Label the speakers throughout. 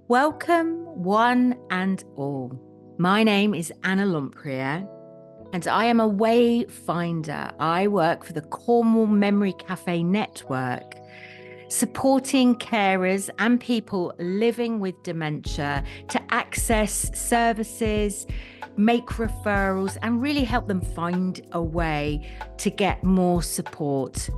Speaker 1: Welcome, one and all. My name is Anna Lempriere, and I am a wayfinder. I work for the Cornwall Memory Cafe Network, supporting carers and people living with dementia to access services, make referrals, and really help them find a way to get more support.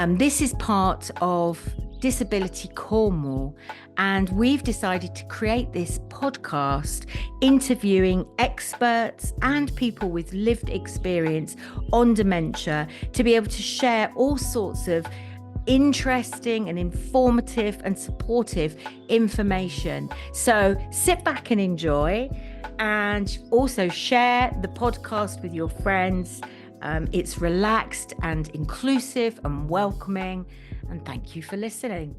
Speaker 1: This is part of Disability Cornwall, and we've decided to create this podcast interviewing experts and people with lived experience on dementia to be able to share all sorts of interesting and informative and supportive information. So sit back and enjoy, and also share the podcast with your friends. It's relaxed and inclusive and welcoming, and thank you for listening.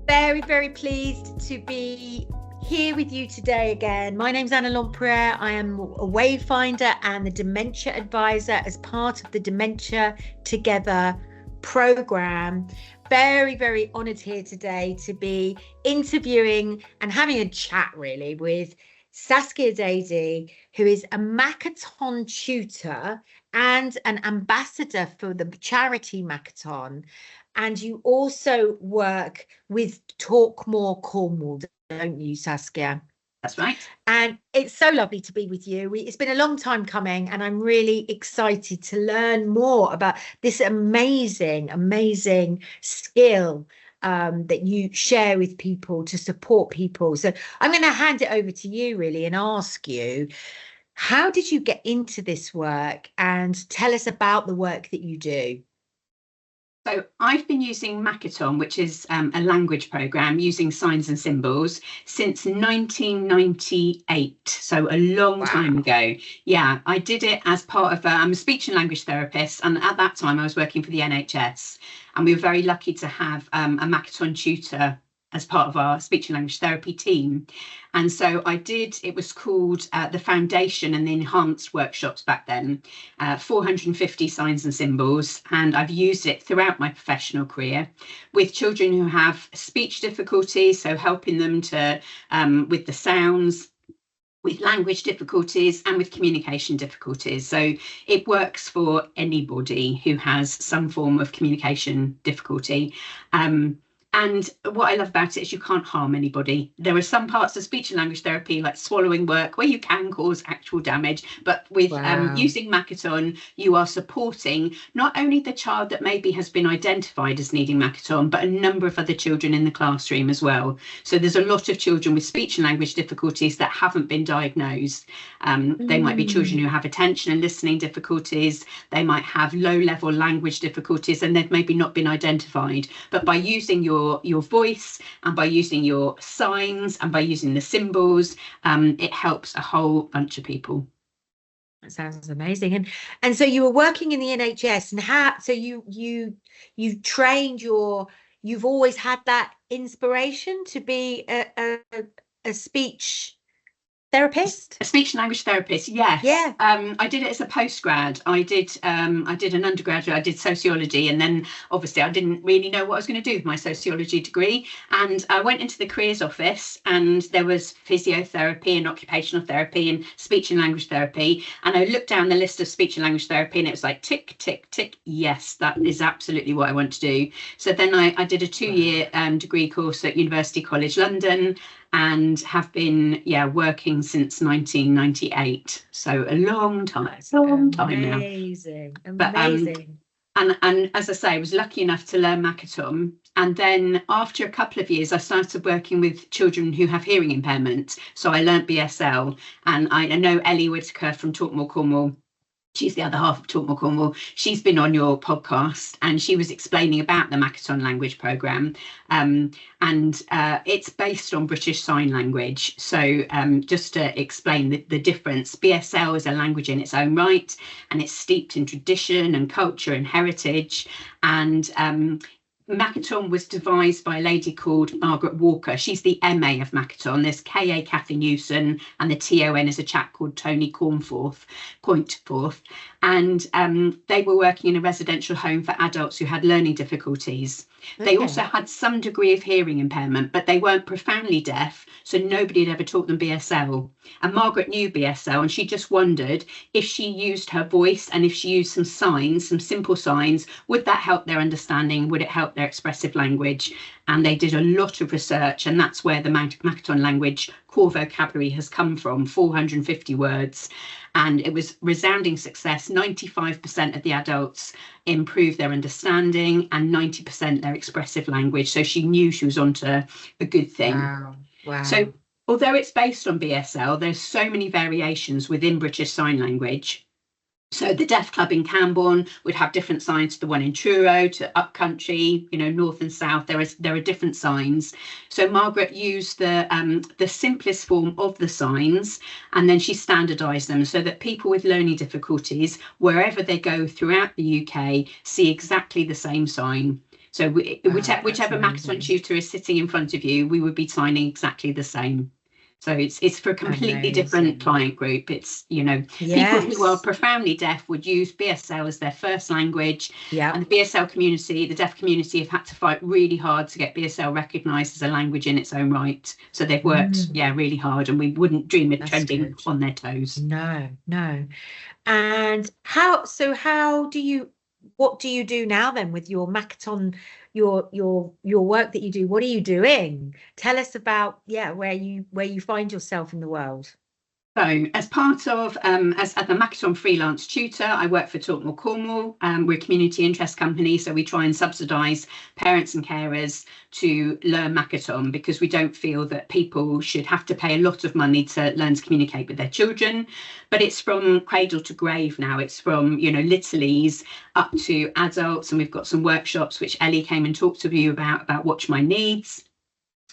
Speaker 1: Very, very pleased to be here with you today again. My name's Anna Lempriere. I am a wayfinder and the dementia advisor as part of the Dementia Together program. Very, very honoured here today to be interviewing and having a chat really with Saskia Dady, who is a Makaton tutor and an ambassador for the charity Makaton. And you also work with TalkMoreCornwall, don't you, Saskia?
Speaker 2: That's right.
Speaker 1: And it's so lovely to be with you. It's been a long time coming, and I'm really excited to learn more about this amazing skill that you share with people to support people. So I'm going to hand it over to you really and ask you, how did you get into this work, and tell us about the work that you do?
Speaker 2: So I've been using Makaton, which is a language program using signs and symbols since 1998. So a long time ago. Yeah, I did it as part of, I'm a speech and language therapist. And at that time I was working for the NHS, and we were very lucky to have a Makaton tutor as part of our speech and language therapy team. And so it was called the Foundation and the Enhanced workshops back then, 450 signs and symbols. And I've used it throughout my professional career with children who have speech difficulties, so helping them to with the sounds, with language difficulties and with communication difficulties. So it works for anybody who has some form of communication difficulty. And what I love about it is you can't harm anybody. There are some parts of speech and language therapy, like swallowing work, where you can cause actual damage. But with using Makaton, you are supporting not only the child that maybe has been identified as needing Makaton, but a number of other children in the classroom as well. So there's a lot of children with speech and language difficulties that haven't been diagnosed. They might be children who have attention and listening difficulties. They might have low-level language difficulties, and they've maybe not been identified. But by using your voice and by using your signs and by using the symbols, it helps a whole bunch of people.
Speaker 1: That sounds amazing. And so you were working in the NHS, and you've trained you've always had that inspiration to be a speech therapist?
Speaker 2: A speech and language therapist, yes.
Speaker 1: Yeah.
Speaker 2: I did it as a postgrad. I did an undergraduate, I did sociology, and then obviously I didn't really know what I was going to do with my sociology degree. And I went into the careers office, and there was physiotherapy and occupational therapy and speech and language therapy. And I looked down the list of speech and language therapy, and it was like tick, tick, tick. Yes, that is absolutely what I want to do. So then I did a 2-year degree course at University College London, and have been working since 1998, so a long time now.
Speaker 1: Amazing.
Speaker 2: But and as I say, I was lucky enough to learn Makaton, and then after a couple of years I started working with children who have hearing impairment, so I learnt BSL. And I know Ellie Whitaker from TalkMoreCornwall. She's the other half of TalkMoreCornwall. She's been on your podcast, and she was explaining about the Makaton language programme. And it's based on British Sign Language. So just to explain the difference, BSL is a language in its own right, and it's steeped in tradition and culture and heritage. And Makaton was devised by a lady called Margaret Walker. She's the MA of Makaton. There's KA Kathy Newson, and the TON is a chap called Tony Pointforth. And they were working in a residential home for adults who had learning difficulties. They also had some degree of hearing impairment, but they weren't profoundly deaf, so nobody had ever taught them BSL. And Margaret knew BSL, and she just wondered if she used her voice and if she used some signs, some simple signs, would that help their understanding? Would it help their expressive language? And they did a lot of research, and that's where the Makaton language core vocabulary has come from, 450 words. And it was resounding success. 95% of the adults improved their understanding and 90% their expressive language. So she knew she was onto a good thing.
Speaker 1: Wow.
Speaker 2: So although it's based on BSL, there's so many variations within British Sign Language. So the Deaf Club in Camborne would have different signs to the one in Truro, to upcountry, north and south. There are different signs. So Margaret used the simplest form of the signs, and then she standardised them so that people with learning difficulties, wherever they go throughout the UK, see exactly the same sign. So whichever Makaton tutor is sitting in front of you, we would be signing exactly the same. So it's for a completely different client group. It's, people who are profoundly deaf would use BSL as their first language.
Speaker 1: Yeah.
Speaker 2: And the BSL community, the deaf community, have had to fight really hard to get BSL recognised as a language in its own right. So they've worked, really hard, and we wouldn't dream of treading on their toes.
Speaker 1: No. And what do you do now then with your Makaton, your work that you do? What are you doing? Tell us about where you find yourself in the world.
Speaker 2: So as part of, as the Makaton freelance tutor, I work for TalkMoreCornwall. We're a community interest company, so we try and subsidise parents and carers to learn Makaton, because we don't feel that people should have to pay a lot of money to learn to communicate with their children. But it's from cradle to grave now. It's from, littlies up to adults, and we've got some workshops which Ellie came and talked to you about Watch My Needs.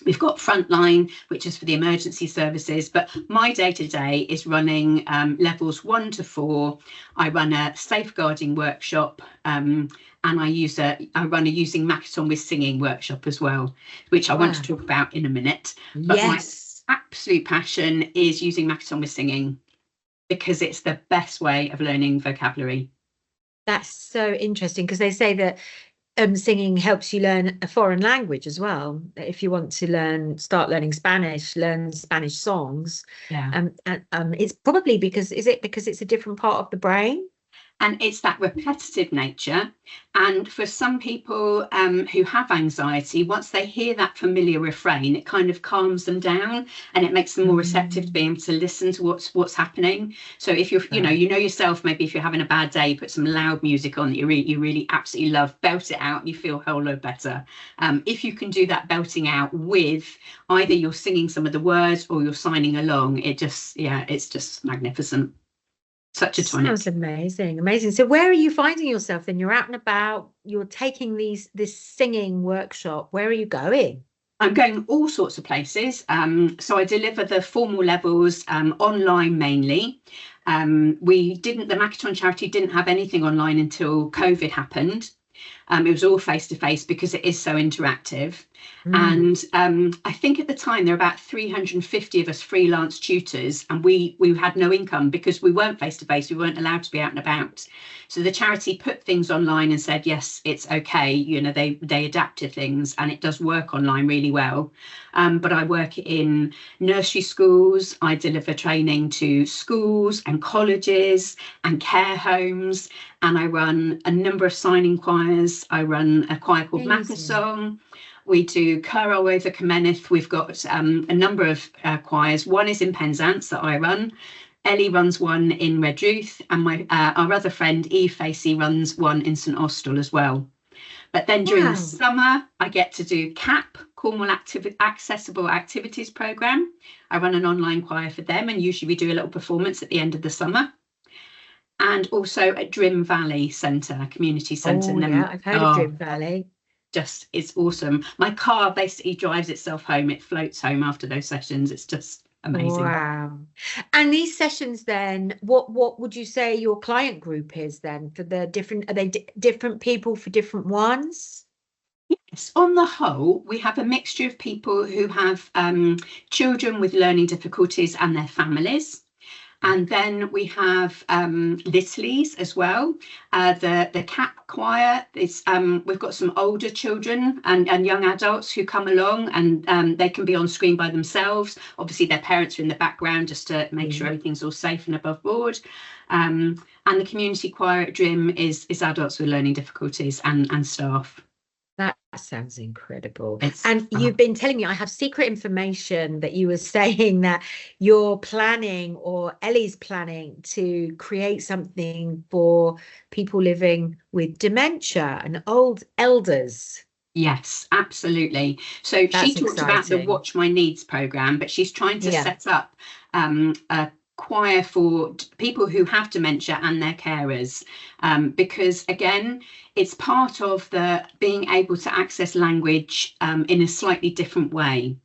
Speaker 2: We've got Frontline, which is for the emergency services, but my day-to-day is running levels 1 to 4. I run a safeguarding workshop, and I run a using Makaton with singing workshop as well, which I want to talk about in a minute. But my absolute passion is using Makaton with singing, because it's the best way of learning vocabulary.
Speaker 1: That's so interesting, because they say that singing helps you learn a foreign language as well. If you want to start learning Spanish, learn Spanish songs.
Speaker 2: Yeah.
Speaker 1: It's probably because it's a different part of the brain.
Speaker 2: And it's that repetitive nature. And for some people who have anxiety, once they hear that familiar refrain, it kind of calms them down, and it makes them more receptive to being able to listen to what's happening. So if you're, you know yourself, maybe if you're having a bad day, put some loud music on that you really absolutely love, belt it out, and you feel a whole lot better. If you can do that belting out with either you're singing some of the words or you're signing along, it's just magnificent. Such a tonic.
Speaker 1: Sounds amazing. So where are you finding yourself then? You're out and about, you're taking this singing workshop. Where are you going?
Speaker 2: I'm going all sorts of places. So I deliver the formal levels online mainly. The Makaton charity didn't have anything online until COVID happened. It was all face-to-face because it is so interactive. And I think at the time there were about 350 of us freelance tutors, and we had no income because we weren't face-to-face. We weren't allowed to be out and about. So the charity put things online and said, yes, it's okay. They adapted things, and it does work online really well. But I work in nursery schools. I deliver training to schools and colleges and care homes. And I run a number of signing choirs. I run a choir called Makaton. We do Cur over Kamenith. We've got a number of choirs. One is in Penzance that I run. Ellie runs one in Redruth, and our other friend Eve Facey runs one in St Austell as well. But then during the summer, I get to do CAP, Cornwall Accessible Activities Programme. I run an online choir for them, and usually we do a little performance at the end of the summer. And also at Drim Valley Centre, Community Centre.
Speaker 1: I've heard of Drim Valley.
Speaker 2: It's awesome. My car basically drives itself home. It floats home after those sessions. It's just amazing.
Speaker 1: Wow. And these sessions then, what would you say your client group is then for the different, are they different people for different ones?
Speaker 2: On the whole, we have a mixture of people who have children with learning difficulties and their families. And then we have Littleys as well. The CAP choir is we've got some older children and young adults who come along, and they can be on screen by themselves. Obviously, their parents are in the background just to make sure everything's all safe and above board. And the community choir at Drim is adults with learning difficulties and staff.
Speaker 1: That sounds incredible. And you've been telling me, I have secret information that you were saying that you're planning, or Ellie's planning, to create something for people living with dementia and old elders.
Speaker 2: Yes, absolutely. So she talked about the Watch My Needs programme, but she's trying to set up a choir for people who have dementia and their carers, because again, it's part of the being able to access language in a slightly different way.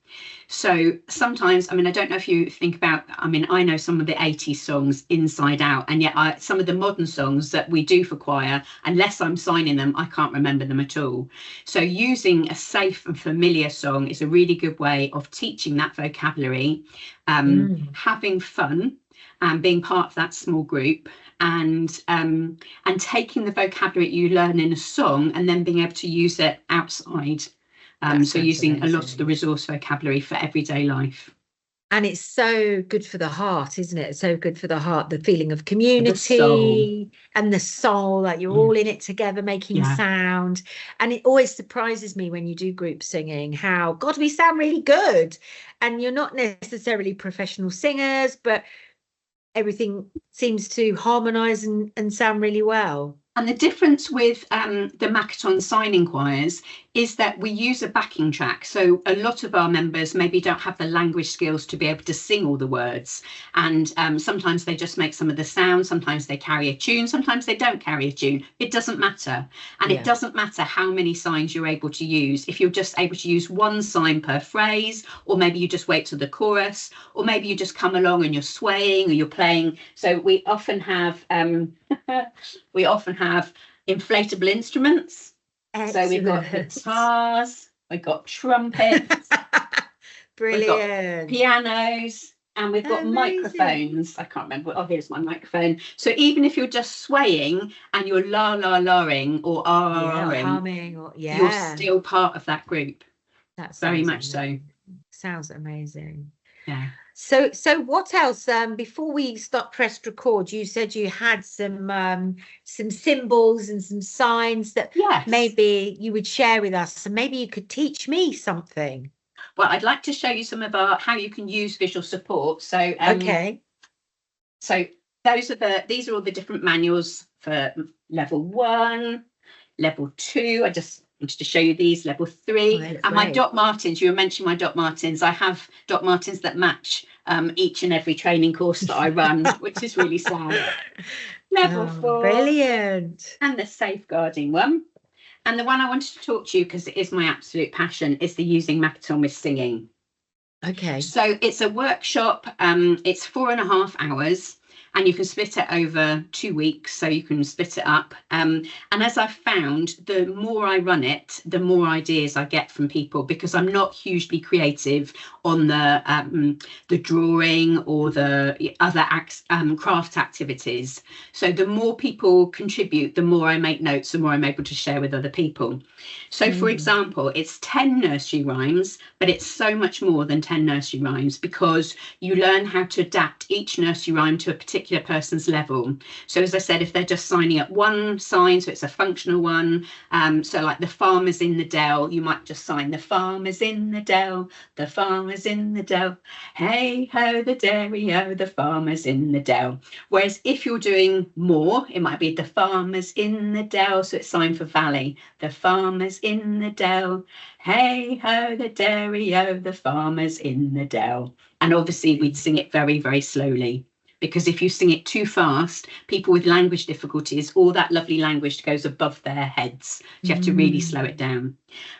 Speaker 2: So sometimes, I mean, I don't know if you think about, I mean, I know some of the 80s songs inside out, and yet some of the modern songs that we do for choir, unless I'm signing them, I can't remember them at all. So using a safe and familiar song is a really good way of teaching that vocabulary, having fun, and being part of that small group, and taking the vocabulary you learn in a song and then being able to use it outside. So using amazing. A lot of the resource vocabulary for everyday life.
Speaker 1: And it's so good for the heart, isn't it? It's so good for the heart, the feeling of community and the soul, that you're all in it together, making sound. And it always surprises me when you do group singing, how, God, we sound really good. And you're not necessarily professional singers, but everything seems to harmonise and sound really well.
Speaker 2: And the difference with the Makaton signing choirs is that we use a backing track. So a lot of our members maybe don't have the language skills to be able to sing all the words. And sometimes they just make some of the sounds. Sometimes they carry a tune. Sometimes they don't carry a tune. It doesn't matter. And it doesn't matter how many signs you're able to use. If you're just able to use one sign per phrase, or maybe you just wait till the chorus, or maybe you just come along and you're swaying or you're playing. So we often have inflatable instruments. Excellent. So we've got guitars, we've got trumpets,
Speaker 1: brilliant,
Speaker 2: we've got pianos, and we've got microphones. I can't remember. Oh, here's my microphone. So even if you're just swaying and you're la-ing or
Speaker 1: humming, or
Speaker 2: you're still part of that group.
Speaker 1: That's
Speaker 2: very much so.
Speaker 1: Sounds amazing.
Speaker 2: Yeah.
Speaker 1: So what else? Before we pressed record, you said you had some symbols and some signs that maybe you would share with us, and maybe you could teach me something.
Speaker 2: Well, I'd like to show you some of how you can use visual support. So So these are all the different manuals for level 1, level 2. I just wanted to show you these, level 3, and my Doc Martens. You were mentioning my Doc Martens. I have Doc Martens that match each and every training course that I run, which is really sad. Level 4,
Speaker 1: brilliant,
Speaker 2: and the safeguarding one. And the one I wanted to talk to you, because it is my absolute passion, is the using Makaton with singing.
Speaker 1: Okay.
Speaker 2: So it's a workshop. It's 4.5 hours. And you can split it over 2 weeks, so you can split it up. And as I've found, the more I run it, the more ideas I get from people, because I'm not hugely creative on the drawing or the other craft activities. So the more people contribute, the more I make notes, the more I'm able to share with other people. So for example, it's 10 nursery rhymes, but it's so much more than 10 nursery rhymes, because you learn how to adapt each nursery rhyme to a particular person's level. So as I said, if they're just signing up one sign, so it's a functional one, so like the farmer's in the dell, you might just sign the farmer's in the dell, the farmer's in the dell, hey ho the dairy o, the farmer's in the dell. Whereas if you're doing more, it might be the farmer's in the dell, so it's signed for valley, the farmer's in the dell, hey ho the dairy o, the farmer's in the dell. And obviously we'd sing it very, very slowly, because if you sing it too fast, people with language difficulties, all that lovely language goes above their heads. So you have to really slow it down.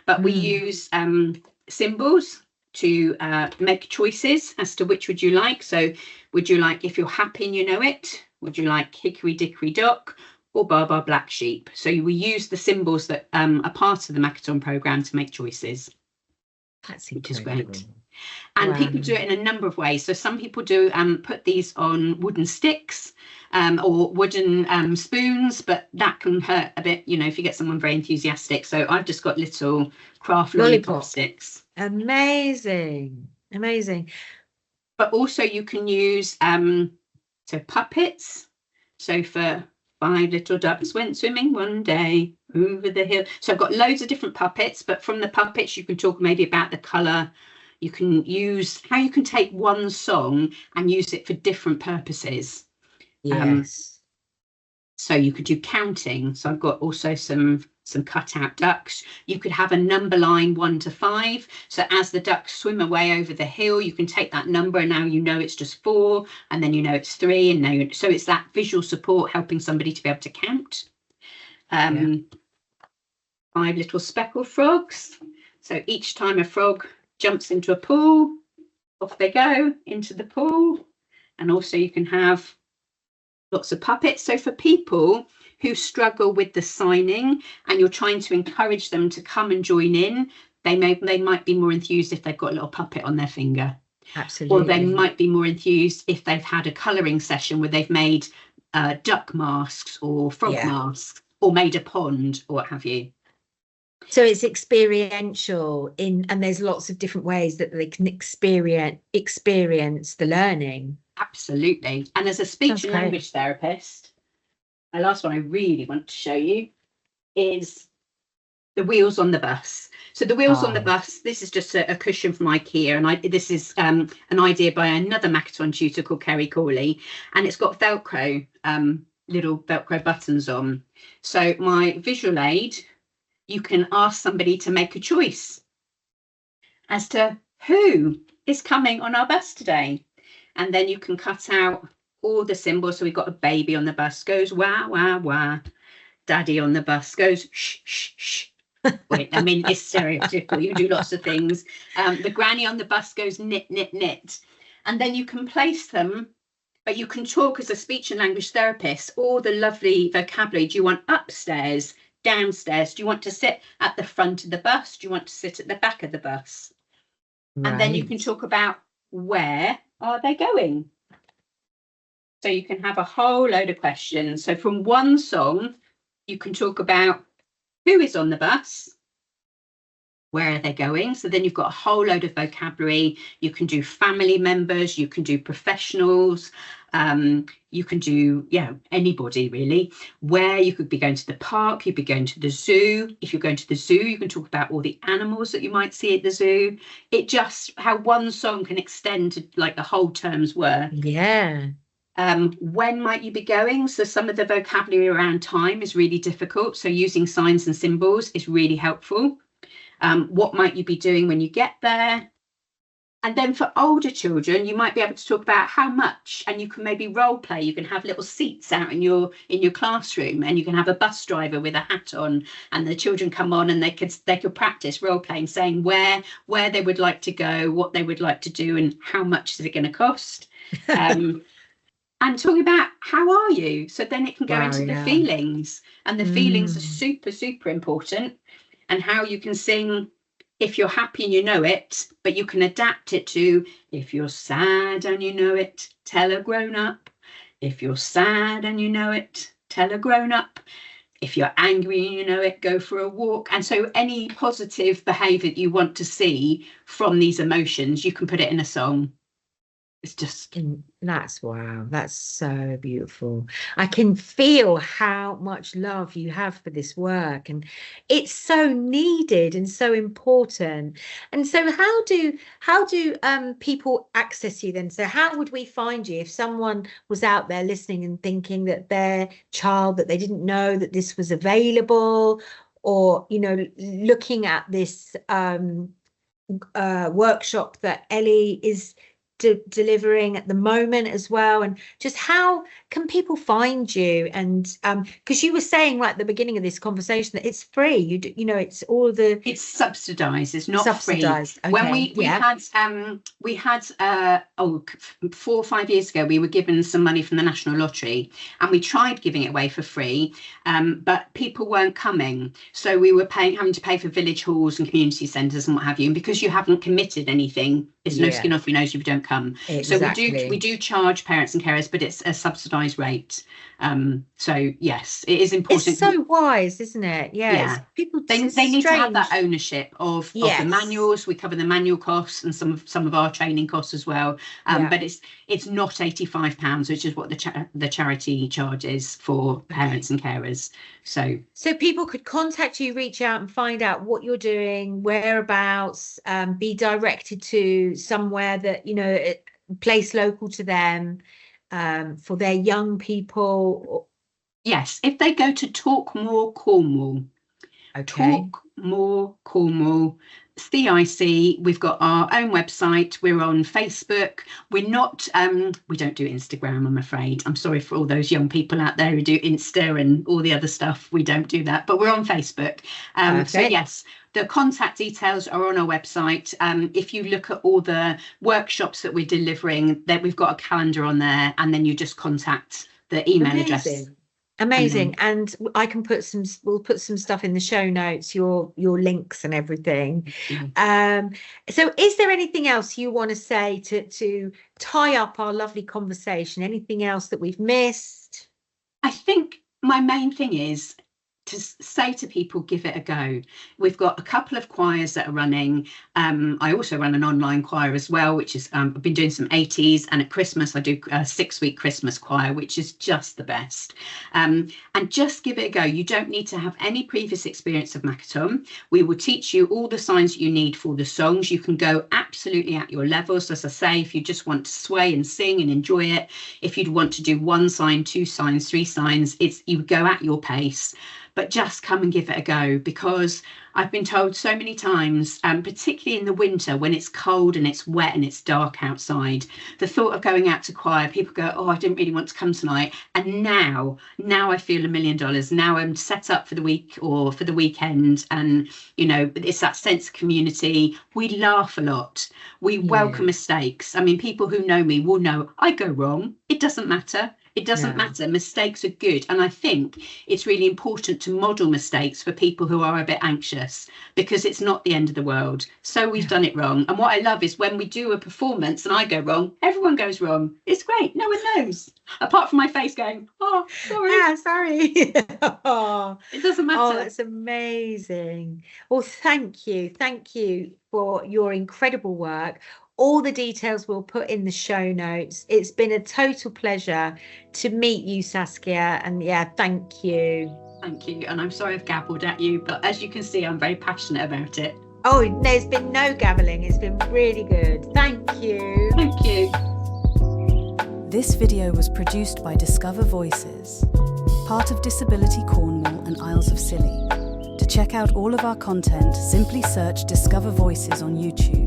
Speaker 2: But we use symbols to make choices as to which would you like. So would you like, if you're happy and you know it, would you like hickory dickory dock? or Baba Black Sheep. So we use the symbols that are part of the Makaton programme to make choices.
Speaker 1: That's
Speaker 2: which is
Speaker 1: incredible.
Speaker 2: great. And people do it in a number of ways. So some people do put these on wooden sticks or wooden spoons, but that can hurt a bit, you know, if you get someone very enthusiastic. So I've just got little craft lollipop sticks.
Speaker 1: Amazing, amazing.
Speaker 2: But also you can use so puppets. So for 5 little ducks went swimming one day over the hill. So I've got loads of different puppets, but from the puppets you can talk maybe about the colour. You can use how you can take one song and use it for different purposes.
Speaker 1: Yes.
Speaker 2: So you could do counting. So I've got also some cut out ducks. You could have a number line 1 to 5. So as the ducks swim away over the hill, you can take that number and now you know it's just 4, and then you know it's 3, and now so it's that visual support helping somebody to be able to count. 5 little speckled frogs. So each time a frog jumps into a pool, off they go into the pool. And also you can have lots of puppets. So for people who struggle with the signing and you're trying to encourage them to come and join in, they might be more enthused if they've got a little puppet on their finger.
Speaker 1: Absolutely.
Speaker 2: Or they might be more enthused if they've had a colouring session where they've made duck masks or frog masks, or made a pond, or what have you.
Speaker 1: So it's experiential and there's lots of different ways that they can experience the learning.
Speaker 2: Absolutely. And as a speech and language therapist, my last one I really want to show you is the wheels on the bus. So the wheels on the bus, this is just a cushion from IKEA, and this is an idea by another Makaton tutor called Kerry Corley, and it's got Velcro, little Velcro buttons on. So my visual aid, you can ask somebody to make a choice as to who is coming on our bus today. And then you can cut out all the symbols. So we've got a baby on the bus, goes wah, wah, wah. Daddy on the bus goes shh, shh, shh. Wait, I mean, it's stereotypical. You do lots of things. The granny on the bus goes knit, knit, knit. And then you can place them, but you can talk as a speech and language therapist, all the lovely vocabulary. Do you want upstairs, downstairs? Do you want to sit at the front of the bus? Do you want to sit at the back of the bus? Right. And then you can talk about where are they going? So you can have a whole load of questions. So from one song, you can talk about who is on the bus, where are they going? So then you've got a whole load of vocabulary. You can do family members, you can do professionals, you can do, anybody really. Where you could be going to the park, you'd be going to the zoo. If you're going to the zoo, you can talk about all the animals that you might see at the zoo. It just, how one song can extend to like the whole term's work.
Speaker 1: Yeah.
Speaker 2: When might you be going? So some of the vocabulary around time is really difficult. So using signs and symbols is really helpful. What might you be doing when you get there? And then for older children, you might be able to talk about how much, and you can maybe role play. You can have little seats out in your classroom, and you can have a bus driver with a hat on, and the children come on and they could practice role playing, saying where they would like to go, what they would like to do, and how much is it going to cost. And talking about how are you? So then it can go into the feelings, and the feelings are super, super important, and how you can sing if you're happy and you know it, but you can adapt it to if you're sad and you know it, tell a grown up. If you're sad and you know it, tell a grown up. If you're angry and you know it, go for a walk. And so any positive behavior that you want to see from these emotions, you can put it in a song. It's just,
Speaker 1: wow, that's so beautiful. I can feel how much love you have for this work, and it's so needed and so important. And so how do people access you then? So how would we find you if someone was out there listening and thinking that their child, that they didn't know that this was available, or looking at this workshop that Ellie is delivering at the moment as well, and just how can people find you? And because you were saying right at the beginning of this conversation that it's free. It's all
Speaker 2: it's subsidized. It's not
Speaker 1: subsidized.
Speaker 2: free.
Speaker 1: Okay.
Speaker 2: When we had 4 or 5 years ago, we were given some money from the National Lottery, and we tried giving it away for free, but people weren't coming. So we were having to pay for village halls and community centres and what have you. And because you haven't committed anything, there's no skin off your nose if you don't come.
Speaker 1: Exactly.
Speaker 2: So we do charge parents and carers, but it's a subsidised rate. So yes, it is important.
Speaker 1: It's so wise, isn't it?
Speaker 2: Yeah.
Speaker 1: People
Speaker 2: they need to have that ownership of the manuals. We cover the manual costs and some of our training costs as well. But it's not £85, which is what the charity charges for parents and carers. So
Speaker 1: people could contact you, reach out and find out what you're doing, whereabouts, be directed to somewhere that, a place local to them, for their young people.
Speaker 2: Yes, if they go to TalkMoreCornwall.
Speaker 1: Okay.
Speaker 2: TalkMoreCornwall, CIC. We've got our own website. We're on Facebook. We're not, we don't do Instagram, I'm afraid. I'm sorry for all those young people out there who do Insta and all the other stuff. We don't do that, but we're on Facebook. So yes, the contact details are on our website. If you look at all the workshops that we're delivering, that we've got a calendar on there, and then you just contact the email address.
Speaker 1: Amazing. And I can we'll put some stuff in the show notes, your links and everything. So is there anything else you want to say to tie up our lovely conversation? Anything else that we've missed?
Speaker 2: I think my main thing is to say to people, give it a go. We've got a couple of choirs that are running. I also run an online choir as well, which is I've been doing some 80s, and at Christmas I do a 6-week Christmas choir, which is just the best. And just give it a go. You don't need to have any previous experience of Makaton. We will teach you all the signs that you need for the songs. You can go absolutely at your levels. As I say, if you just want to sway and sing and enjoy it, if you'd want to do 1 sign, 2 signs, 3 signs, you go at your pace. But just come and give it a go, because I've been told so many times, particularly in the winter when it's cold and it's wet and it's dark outside, the thought of going out to choir, people go, oh, I didn't really want to come tonight. And now I feel $1 million. Now I'm set up for the week or for the weekend. And, it's that sense of community. We laugh a lot. We welcome mistakes. I mean, people who know me will know I go wrong. It doesn't matter. It doesn't matter. Mistakes are good. And I think it's really important to model mistakes for people who are a bit anxious, because it's not the end of the world. So we've done it wrong. And what I love is when we do a performance and I go wrong, everyone goes wrong. It's great. No one knows. Apart from my face going, oh, sorry.
Speaker 1: Yeah, sorry.
Speaker 2: It doesn't matter.
Speaker 1: Oh, that's amazing. Well, thank you. Thank you for your incredible work. All the details we'll put in the show notes. It's been a total pleasure to meet you, Saskia. And thank you.
Speaker 2: Thank you. And I'm sorry I've gabbled at you, but as you can see, I'm very passionate about it.
Speaker 1: Oh, there's been no gabbling. It's been really good. Thank you.
Speaker 2: Thank you.
Speaker 3: This video was produced by Discover Voices, part of Disability Cornwall and Isles of Scilly. To check out all of our content, simply search Discover Voices on YouTube.